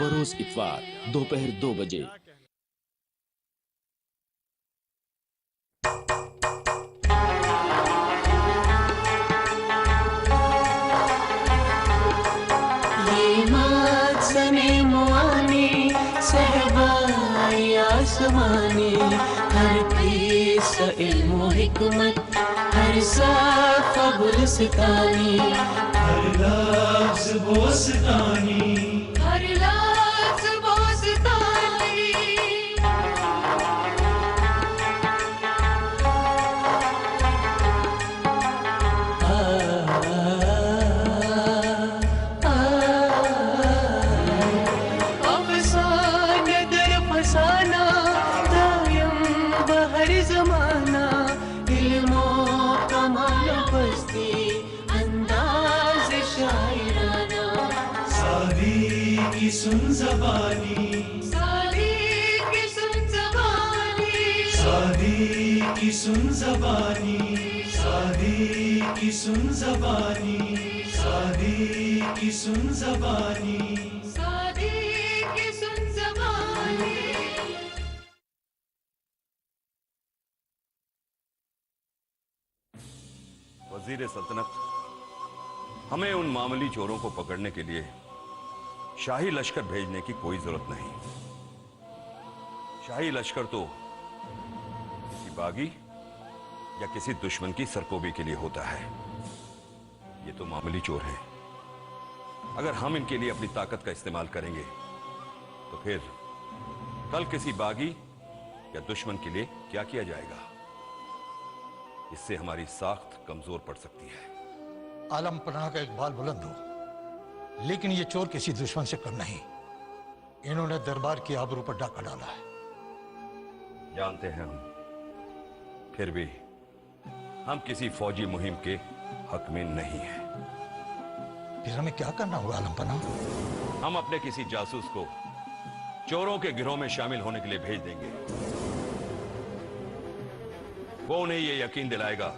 बरोज इतवार दोपहर 2 बजे। आसमानी हर किस्सा इल्म हिकमत हर साफ़ गुलस्तानी हर लफ्ज़ बोस्तानी हर लफ्ज़ बोस्तानी। अफ़साना दर फसाना दायम बहर ज़माना इल्मो कमाल बस्ती अंदाज़ शायराना। सादी की सुन ज़बानी सादी की सुन ज़बानी सादी की सुन ज़बानी सादी की सुन ज़बानी सादी की सुन ज़बानी सादी की सुन ज़बानी। वजीर सल्तनत, हमें उन मामूली चोरों को पकड़ने के लिए शाही लश्कर भेजने की कोई जरूरत नहीं। शाही लश्कर तो किसी बागी या किसी दुश्मन की सरकोबी के लिए होता है। ये तो मामूली चोर हैं। अगर हम इनके लिए अपनी ताकत का इस्तेमाल करेंगे तो फिर कल किसी बागी या दुश्मन के लिए क्या किया जाएगा? इससे हमारी साख्त कमजोर पड़ सकती है। आलम पनाह का इकबाल बुलंद हो, लेकिन ये चोर किसी दुश्मन से कम नहीं। इन्होंने दरबार की आबरू पर डाका डाला है। जानते हैं हम, फिर भी हम किसी फौजी मुहिम के हक में नहीं हैं। फिर हमें क्या करना होगा आलम पनाह? हम अपने किसी जासूस को चोरों के गिरोह में शामिल होने के लिए भेज देंगे। वो उन्हें यह यकीन दिलाएगा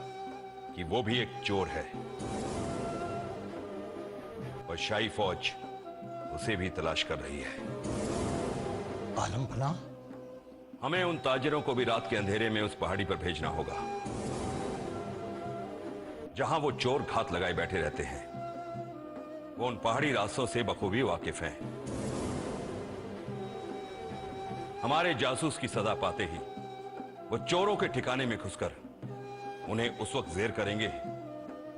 कि वो भी एक चोर है और शाही फौज उसे भी तलाश कर रही है। आलम पनाह, हमें उन ताजिरों को भी रात के अंधेरे में उस पहाड़ी पर भेजना होगा जहां वो चोर घात लगाए बैठे रहते हैं। वो उन पहाड़ी रास्तों से बखूबी वाकिफ हैं। हमारे जासूस की सजा पाते ही वो चोरों के ठिकाने में घुसकर उन्हें उस वक्त जेर करेंगे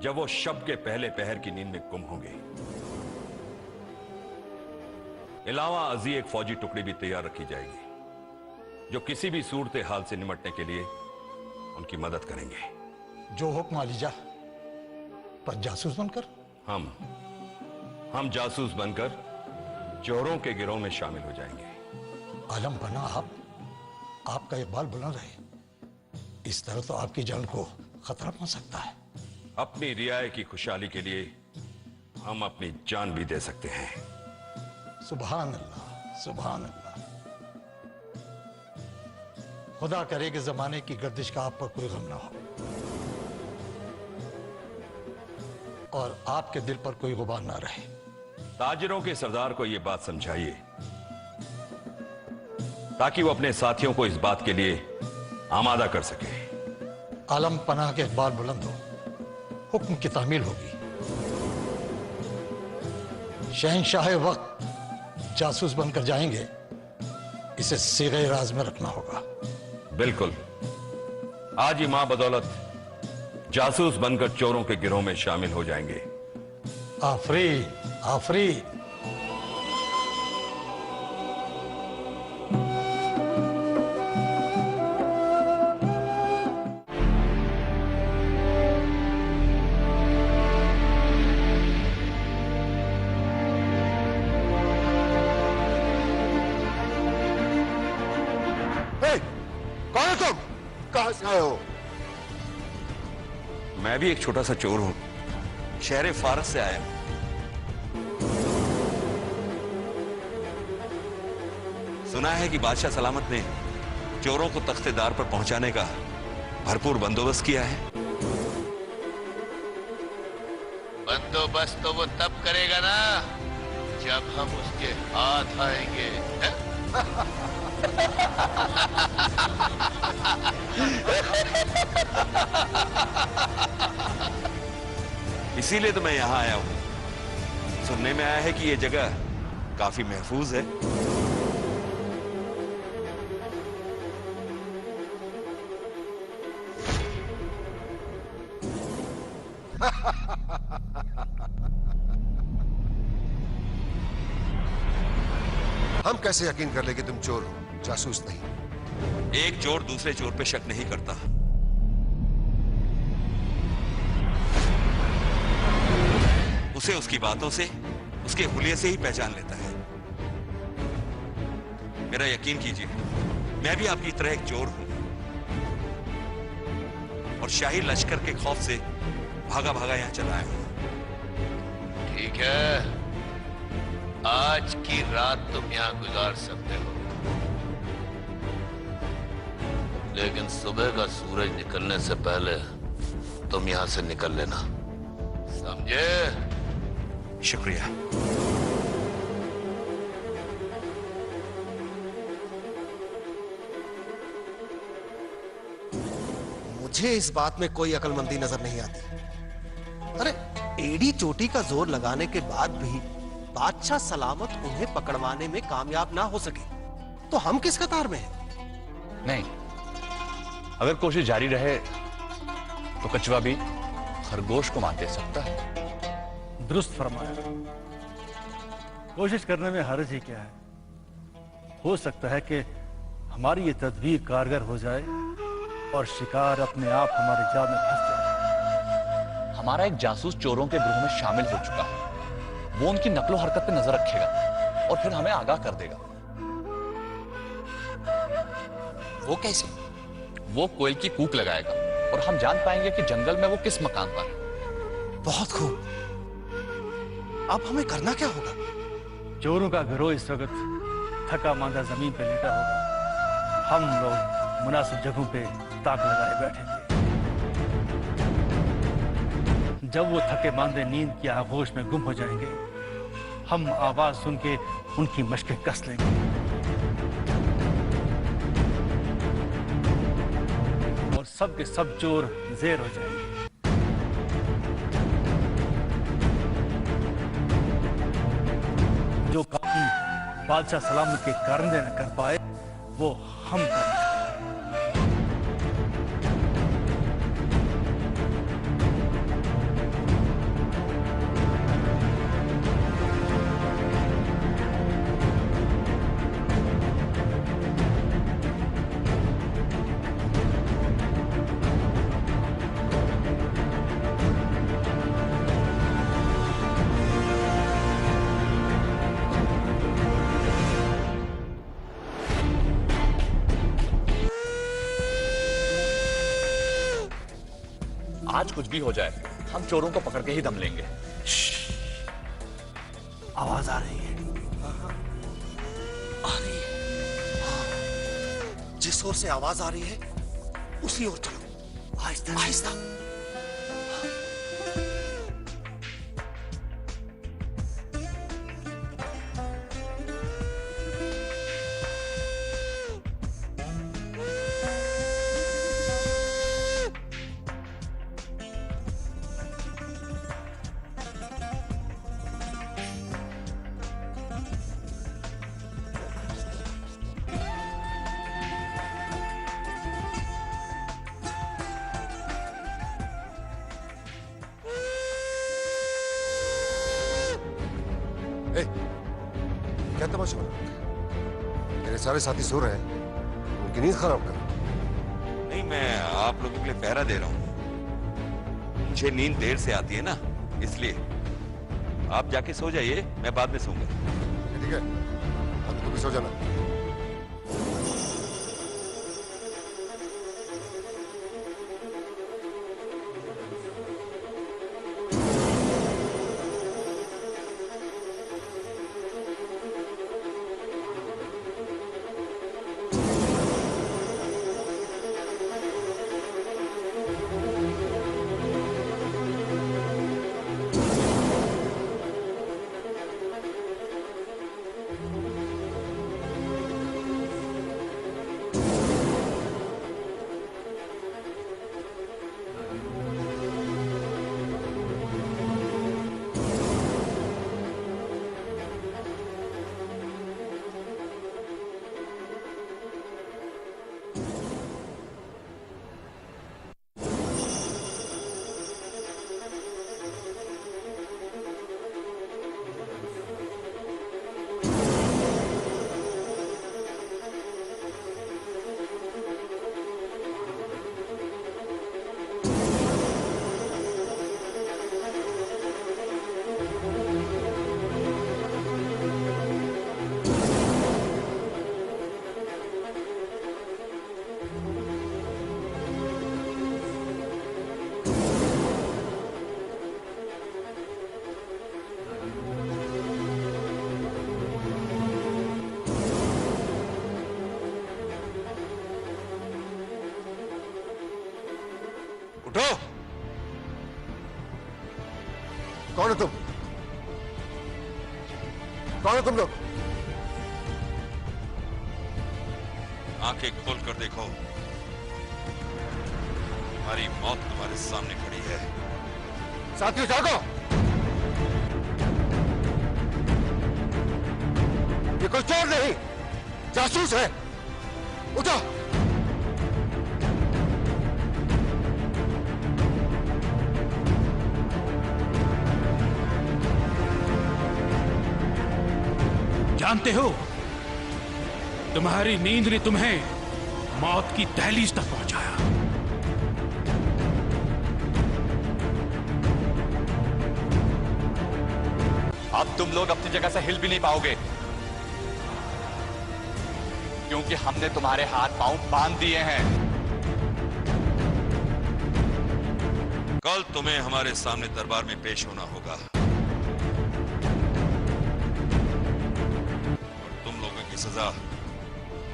जब वो शब के पहले पहर की नींद में गुम होंगे। अलावा अजी एक फौजी टुकड़ी भी तैयार रखी जाएगी जो किसी भी सूरत हाल से निपटने के लिए उनकी मदद करेंगे। जो हुक्म आलिजा, पर जासूस बनकर? हम जासूस बनकर चोरों के गिरोह में शामिल हो जाएंगे। आलम पनाह, आपका इकबाल बुलंद रहे। इस तरह तो आपकी जान को खतरा पहुंच सकता है। अपनी रियाए की खुशहाली के लिए हम अपनी जान भी दे सकते हैं। सुभान अल्लाह, सुभान अल्लाह। खुदा करे कि जमाने की गर्दिश का आप पर कोई गम ना हो और आपके दिल पर कोई गुबार ना रहे। ताजिरों के सरदार को यह बात समझाइए ताकि वो अपने साथियों को इस बात के लिए आमादा कर सके। आलम पनाह के इकबाल बुलंद हो, हुक्म की तामील होगी। शहंशाह वक्त जासूस बनकर जाएंगे, इसे सीगे राज में रखना होगा। बिल्कुल। आज ही मां बदौलत जासूस बनकर चोरों के गिरोह में शामिल हो जाएंगे। आफरीन, आफरीन। कौन हो तुम? कहां से आए हो? मैं भी एक छोटा सा चोर हूं, शहर फारस से आया हूं। सुना है कि बादशाह सलामत ने चोरों को तख्तेदार पर पहुंचाने का भरपूर बंदोबस्त किया है। बंदोबस्त तो वो तब करेगा ना जब हम उसके हाथ आएंगे। इसीलिए तो मैं यहां आया हूं। सुनने में आया है कि यह जगह काफी महफूज है। हम कैसे यकीन कर ले कि तुम चोर हो, जासूस नहीं? एक चोर दूसरे चोर पे शक नहीं करता। उसे उसकी बातों से, उसके हुलिये से ही पहचान लेता है। मेरा यकीन कीजिए, मैं भी आपकी तरह एक चोर हूं और शाही लश्कर के खौफ से भागा भागा यहां चला आया हूं। ठीक है, आज की रात तुम यहां गुजार सकते हो, लेकिन सुबह का सूरज निकलने से पहले तुम यहां से निकल लेना, समझे? शुक्रिया। मुझे इस बात में कोई अक्लमंदी नजर नहीं आती। अरे एड़ी चोटी का जोर लगाने के बाद भी बादशाह सलामत उन्हें पकड़वाने में कामयाब ना हो सके तो हम किस कतार में हैं? नहीं, अगर कोशिश जारी रहे तो कछुआ भी खरगोश को मात दे सकता है। दुरुस्त फरमाया। कोशिश करने में हर्ज ही क्या है। हो सकता है कि हमारी ये तदबीर कारगर हो जाए और शिकार अपने आप हमारे जाल में फंस जाए। हमारा एक जासूस चोरों के ग्रोह में शामिल हो चुका है। वो उनकी नकलो हरकत पे नजर रखेगा और फिर हमें आगाह कर देगा। वो कैसे? वो कोयल की कूक लगाएगा और हम जान पाएंगे कि जंगल में वो किस मकान पर है। बहुत खूब। अब हमें करना क्या होगा? चोरों का गिरोह इस वक्त थका मांदा जमीन पे लेटा होगा। हम लोग मुनासिब जगहों पे ताक लगाए बैठेंगे। जब वो थके मांदे नींद की आगोश में गुम हो जाएंगे, हम आवाज सुन के उनकी मशकें कस लेंगे। और सब के सब चोर जेर हो जाएंगे। जो काम बादशाह सलामत के कारंदे न कर पाए वो हम करेंगे। आज कुछ भी हो जाए, हम चोरों को पकड़ के ही दम लेंगे। आवाज आ रही है। आ रही है। हाँ। जिस ओर से आवाज आ रही है उसी ओर चलो। आहिस्ता आहिस्ता। क्या तमाशा बना रखा है? मेरे सारे साथी सो रहे हैं, उनकी नींद खराब कर। नहीं, मैं आप लोगों के लिए पहरा दे रहा हूं। मुझे नींद देर से आती है ना, इसलिए आप जाके सो जाइए, मैं बाद में सोऊंगा। ठीक है, अब तुम भी सो जाना। उठो। कौन है तुम? कौन है तुम लोग? आंखें खोल कर देखो, तुम्हारी मौत तुम्हारे सामने खड़ी है। साथियों जागो, ये कोई चोर नहीं, जासूस है। उठो। जानते हो, तुम्हारी नींद ने तुम्हें मौत की दहलीज तक पहुंचाया। अब तुम लोग अपनी जगह से हिल भी नहीं पाओगे, क्योंकि हमने तुम्हारे हाथ पांव बांध दिए हैं। कल तुम्हें हमारे सामने दरबार में पेश होना होगा और तुम लोगों की सजा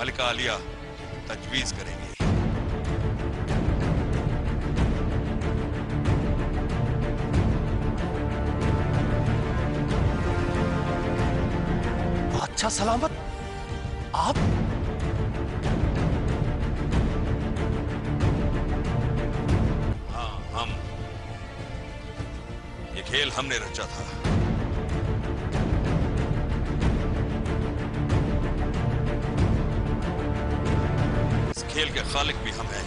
मलिका आलिया तजवीज करेंगी। अच्छा सलामत आप? हाँ, हम। ये खेल हमने रचा था। इस खेल के खालिक भी हम हैं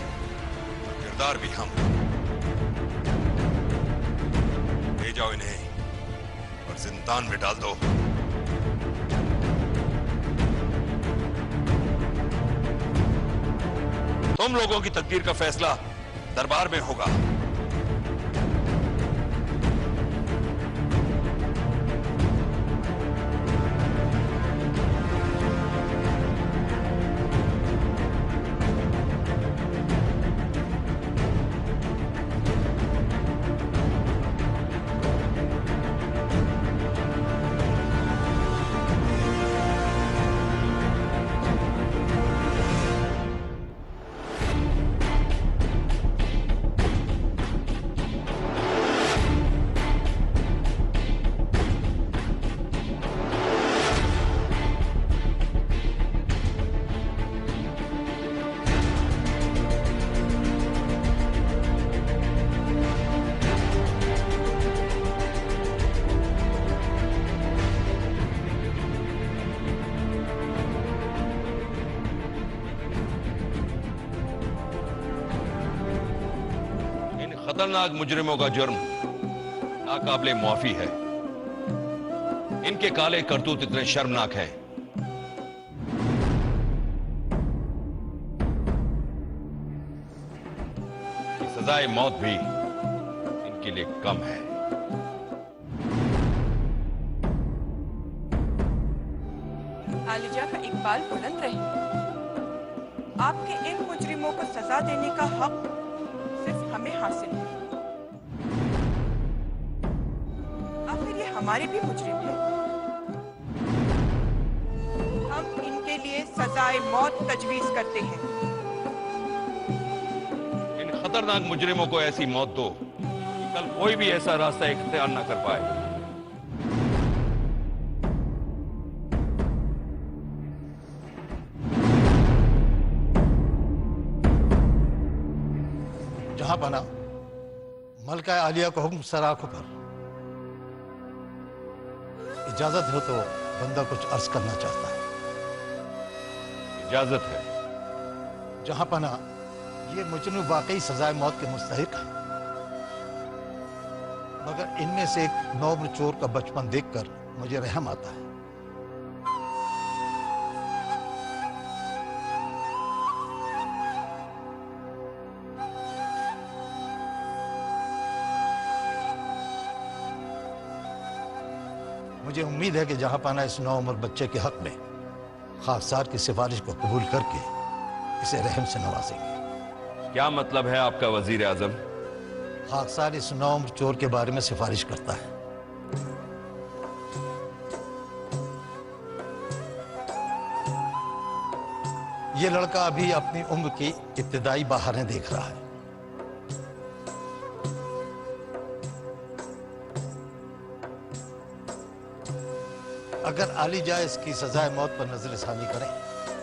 और किरदार भी हम। ले जाओ इन्हें और जिंदान में डाल दो। तुम लोगों की तकदीर का फैसला दरबार में होगा। खतरनाक मुजरिमों का जुर्म नाकाबिले मुआफी है। इनके काले करतूत इतने शर्मनाक हैं कि सजाए मौत भी इनके लिए कम है। आलिजा का इकबाल बुलंद रहे। आपके इन मुजरिमों को सजा देने का हक सिर्फ हमें हासिल है। आखिर ये हमारे भी मुजरिम हैं। हम इनके लिए सजाए मौत तजवीज करते हैं। इन खतरनाक मुजरिमों को ऐसी मौत दो कि कल कोई भी ऐसा रास्ता इख्तियार ना कर पाए। जहां बना मलका आलिया को हुक्म सर आंखों पर। इजाजत हो तो बंदा कुछ अर्ज करना चाहता है। इजाजत है। जहां पना ये मुजरिम वाकई सजाए मौत के मुस्तहिक है, मगर इनमें से एक नौब्र चोर का बचपन देखकर मुझे रहम आता है। मुझे उम्मीद है कि जहां पाना इस नौ उम्र बच्चे के हक में खाकसार की सिफारिश को कबूल करके इसे रहम से नवाजेंगे। क्या मतलब है आपका वजीर आजम? खाकसार इस नौ उम्र चोर के बारे में सिफारिश करता है। ये लड़का अभी अपनी उम्र की इब्तिदाई बहारें देख रहा है। अगर आली जा इसकी सजाए मौत पर नजरसानी करें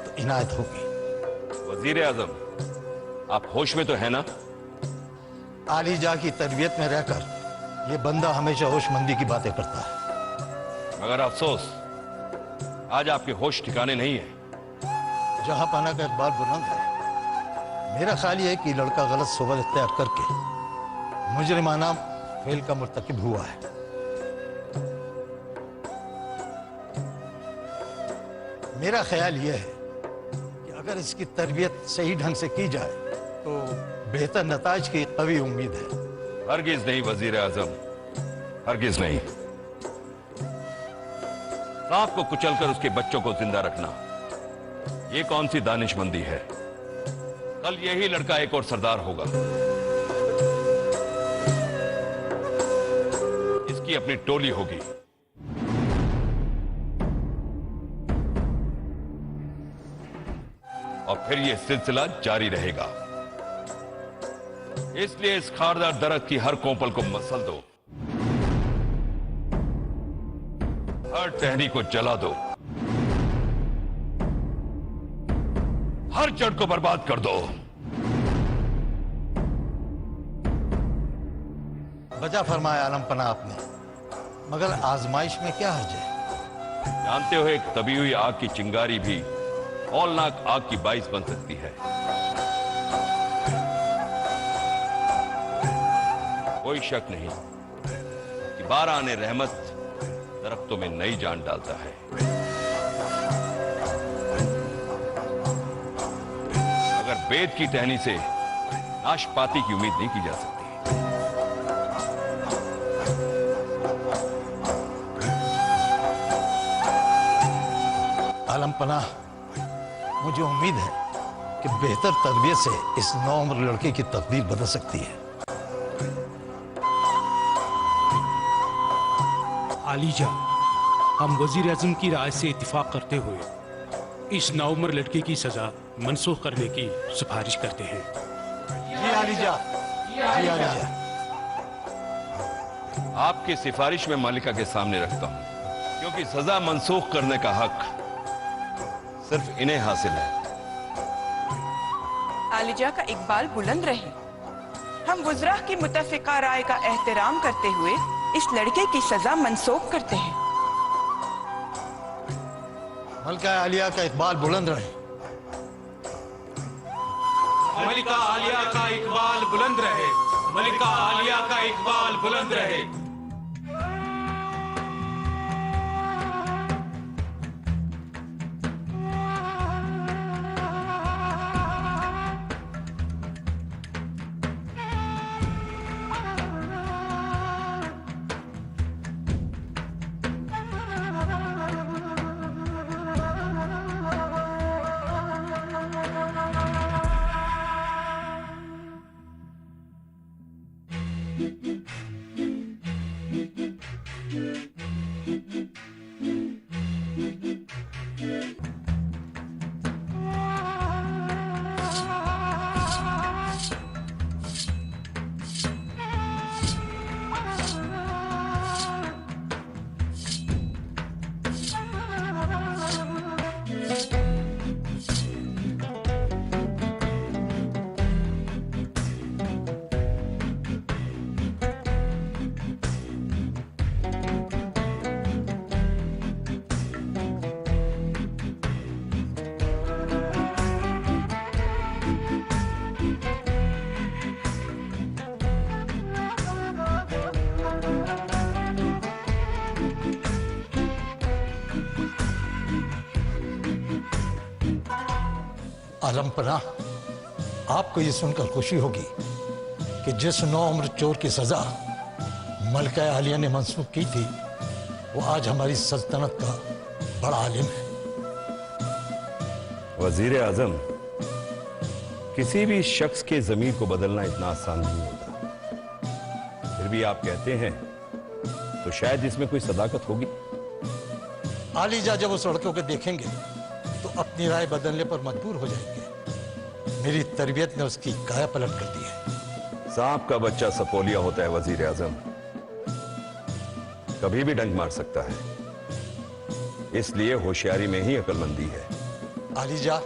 तो इनायत होगी। वजीर आजम, आप होश में तो है ना? आली जा की तरबियत में रहकर ये बंदा हमेशा होशमंदी की बातें करता है, मगर अफसोस आज आपके होश ठिकाने नहीं है। जहां पाना का इकबाल बुलंद है। मेरा ख्याल यह है कि लड़का गलत सोबत इख्तियार करके मुजरिमाना फेल का मुर्तकिब हुआ है। मेरा ख्याल यह है कि अगर इसकी तरबियत सही ढंग से की जाए तो बेहतर नताज की कवी उम्मीद है। हरगिज नहीं वजीर आजम, हरगिज नहीं। सांप को कुचलकर उसके बच्चों को जिंदा रखना, ये कौन सी दानिशमंदी है? कल यही लड़का एक और सरदार होगा। इसकी अपनी टोली होगी। और फिर यह सिलसिला जारी रहेगा। इसलिए इस खारदार दरख्त की हर कोंपल को मसल दो, हर टहनी को जला दो, हर जड़ को बर्बाद कर दो। वजह फरमाया आलम पना आपने, मगर आजमाइश में क्या हर्ज है? जानते हो एक तभी हुई आग की चिंगारी भी हौलनाक आग की बाइस बन सकती है। कोई शक नहीं कि बाराने रहमत दरख्तों में नई जान डालता है। अगर बेद की टहनी से नाशपाती की उम्मीद नहीं की जा सकती। आलम पना, मुझे उम्मीद है कि बेहतर तरबियत से इस नौउम्र लड़के की तकदीर बदल सकती है। आलीजा, हम वजीर आजम की राय से इत्तिफाक करते हुए इस नाउमर लड़के की सजा मनसूख करने की सिफारिश करते हैं। जी आलीजा, जी आलीजा। आपकी सिफारिश में मालिका के सामने रखता हूं, क्योंकि सजा मनसूख करने का हक सिर्फ इन्हें हासिल है। आलिजा का इकबाल बुलंद रहे। हम वुज़रा की मुतफ़िका राय का एहतराम करते हुए इस लड़के की सजा मनसूख करते हैं। मलका आलिया का इकबाल बुलंद रहे। मलिका आलिया का इकबाल बुलंद रहे। मलिका आलिया का इकबाल बुलंद रहे। आलम पना, आपको ये सुनकर खुशी होगी कि जिस नौउम्र चोर की सजा मलका आलिया ने मंसूख की थी, वो आज हमारी सल्तनत का बड़ा आलिम है। वजीर आजम, किसी भी शख्स के ज़मीर को बदलना इतना आसान नहीं होता। फिर भी आप कहते हैं तो शायद इसमें कोई सदाकत होगी। आलीजा जब उस लड़कों को देखेंगे तो अपनी राय बदलने पर मजबूर हो जाएंगे। मेरी तरबियत ने उसकी काया पलट कर दी है। सांप का बच्चा सपोलिया होता है वजीर आजम, कभी भी डंक मार सकता है। इसलिए होशियारी में ही अक्लमंदी है। आलिजा,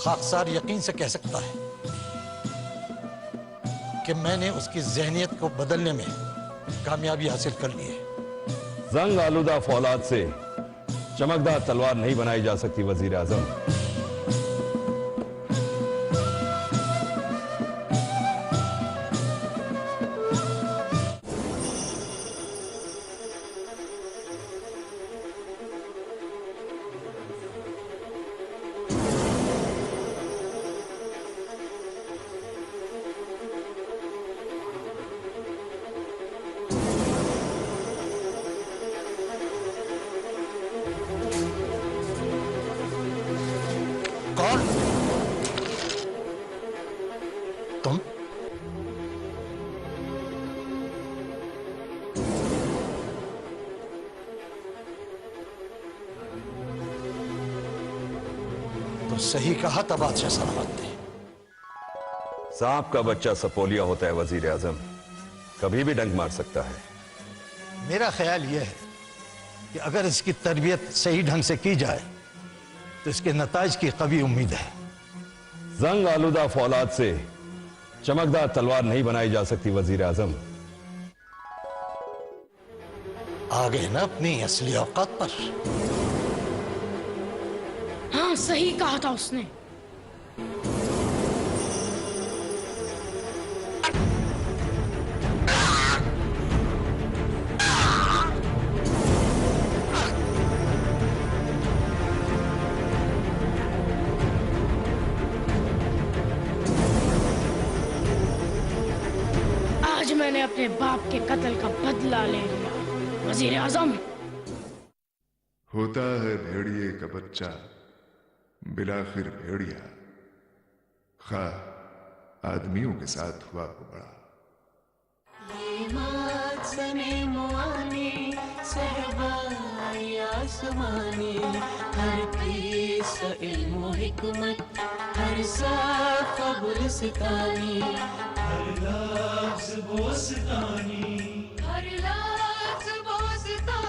खाकसार यकीन से कह सकता है कि मैंने उसकी ज़हनियत को बदलने में कामयाबी हासिल कर ली है। जंग आलूदा फौलाद से चमकदार तलवार नहीं बनाई जा सकती वजीर आजम। कौन? तुम? तो सही कहा था बादशाह सलामत ने। सांप का बच्चा सपोलिया होता है वजीर आजम, कभी भी डंक मार सकता है। मेरा ख्याल यह है कि अगर इसकी तरबियत सही ढंग से की जाए तो इसके नताइज की कभी उम्मीद है। जंग आलूदा फौलाद से चमकदार तलवार नहीं बनाई जा सकती वजीर आजम। आ गए ना अपनी असली औकात पर। हाँ, सही कहा था उसने। आज मैंने अपने बाप के कत्ल का बदला ले लिया वजीर आजम। होता है भेड़िए का बच्चा बिलाखिर भेड़िया, खा आदमियों के साथ हुआ को बड़ा। आसमानी हर किस इल्म हिकमत हर साफ गुलस्तानी हर लफ्ज़ बोस्तानी हर लफ्ज़ बोस्तानी